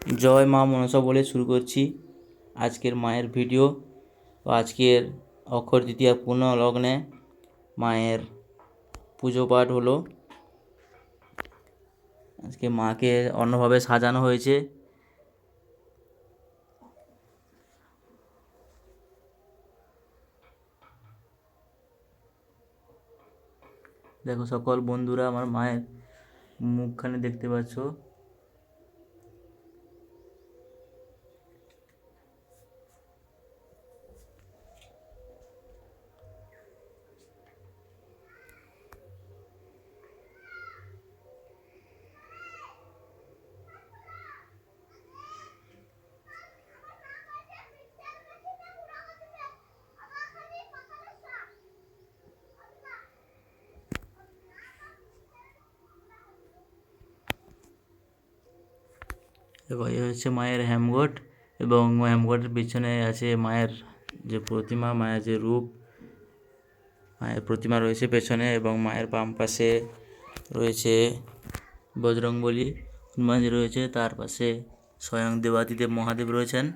জয় মা মনসা বলে শুরু করছি আজকের মায়ের ভিডিও। আজকের অক্ষয় তৃতীয়া পূর্ণ লগ্নে মায়ের পুজো পাঠ হলো। আজকে মাকে অন্যভাবে সাজানো হয়েছে। দেখো সকল বন্ধুরা, আমার মায়ের মুখখানে দেখতে পাচ্ছ। এবং এই হচ্ছে মায়ের হেমঘট, এবং হেমঘটের পিছনে আছে মায়ের যে প্রতিমা, মায়ের যে রূপ, মায়ের প্রতিমা রয়েছে পেছনে। এবং মায়ের বাম পাশে রয়েছে বজরংবলী হনুমানজি রয়েছে, তার পাশে স্বয়ং দেবাদিদেব মহাদেব রয়েছেন।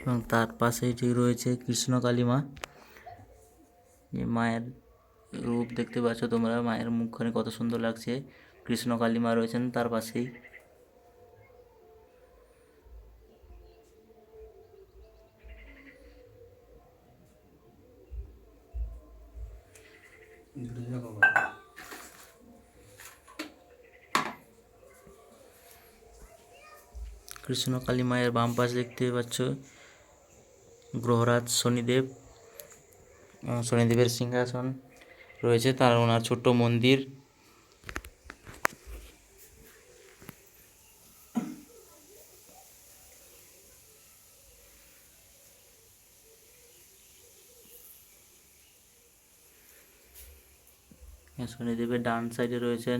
এবং তার পাশেই ঠিক রয়েছে কৃষ্ণকালী মা। মায়ের রূপ দেখতে পাচ্ছ তোমরা, মায়ের মুখখানে কত সুন্দর লাগছে। কৃষ্ণকালী মা রয়েছেন তার পাশেই। কৃষ্ণকালী মায়ের বাম পাশে দেখতে পাচ্ছ গ্রহরাজ শনিদেব, শনিদেবের সিংহাসন রয়েছে, তার ওনার ছোট্ট মন্দির। শনিদেবের ডান সাইডে রয়েছেন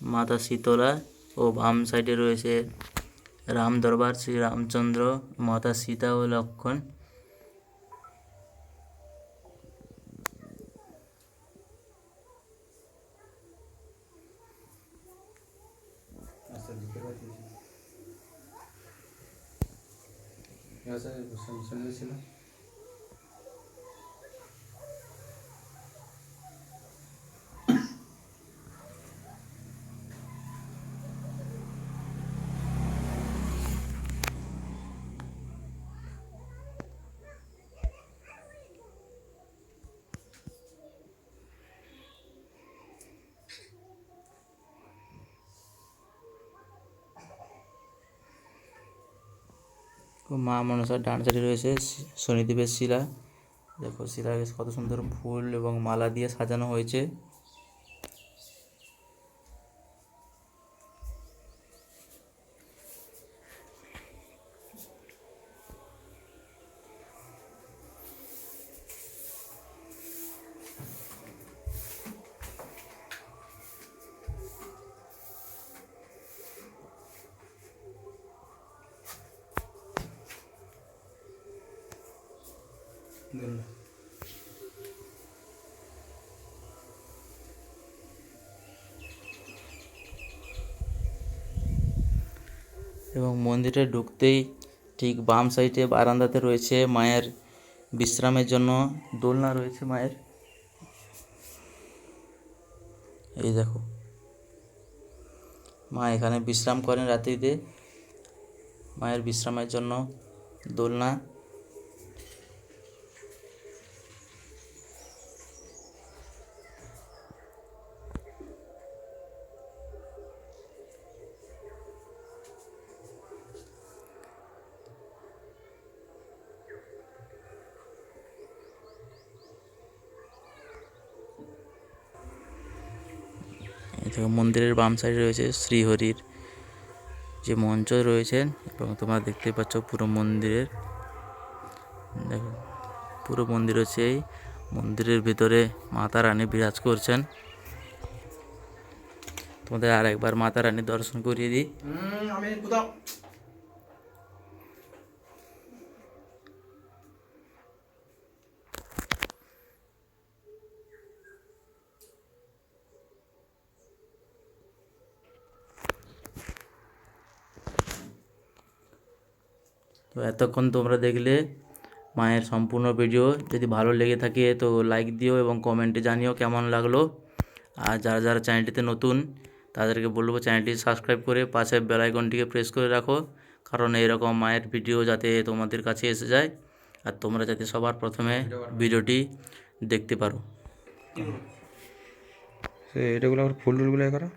মাতা শীতলা, ও বাম সাইডে রয়েছে রাম দরবার শ্রী রামচন্দ্র, মাতা সীতা ও লক্ষ্মণ। মা মনসার ডান সাইডে রয়েছে শনিদেবের শিলা। দেখো শিলাকে কত সুন্দর ফুল এবং মালা দিয়ে সাজানো হয়েছে। এবং মন্দিরে ঢুকতেই ঠিক বাম সাইডে বারান্দাতে রয়েছে মায়ের বিশ্রামের জন্য দোলনা রয়েছে মায়ের। এই দেখো, মা এখানে বিশ্রাম করেন রাত্রিতে। মায়ের বিশ্রামের জন্য দোলনা। মন্দিরের বাম সাইডে রয়েছে শ্রীহরির যে মঞ্চ রয়েছেন, এবং তোমরা দেখতে পাচ্ছ পুরো মন্দিরের, দেখো পুরো মন্দির হচ্ছে এই মন্দিরের ভিতরে মাতা রানী বিরাজ করছেন। তোমাদের আর একবার মাতা রানীর দর্শন করিয়ে দিই। আমি কোথাও তো এতক্ষণ তোমরা দেখলে মায়ের সম্পূর্ণ ভিডিও। যদি ভালো লেগে থাকে তো লাইক দিও এবং কমেন্টে জানিও কেমন লাগলো। আর যারা যারা চ্যানেলটিতে নতুন তাদেরকে বলবো চ্যানেলটি সাবস্ক্রাইব করে পাশে বেল আইকনটিকে প্রেস করে রাখো, কারণ এরকম মায়ের ভিডিও যাতে তোমাদের কাছে এসে যায় আর তোমরা যাতে সবার প্রথমে ভিডিওটি দেখতে পারো। এটাগুলো আবার ফুল টুলগুলো করো।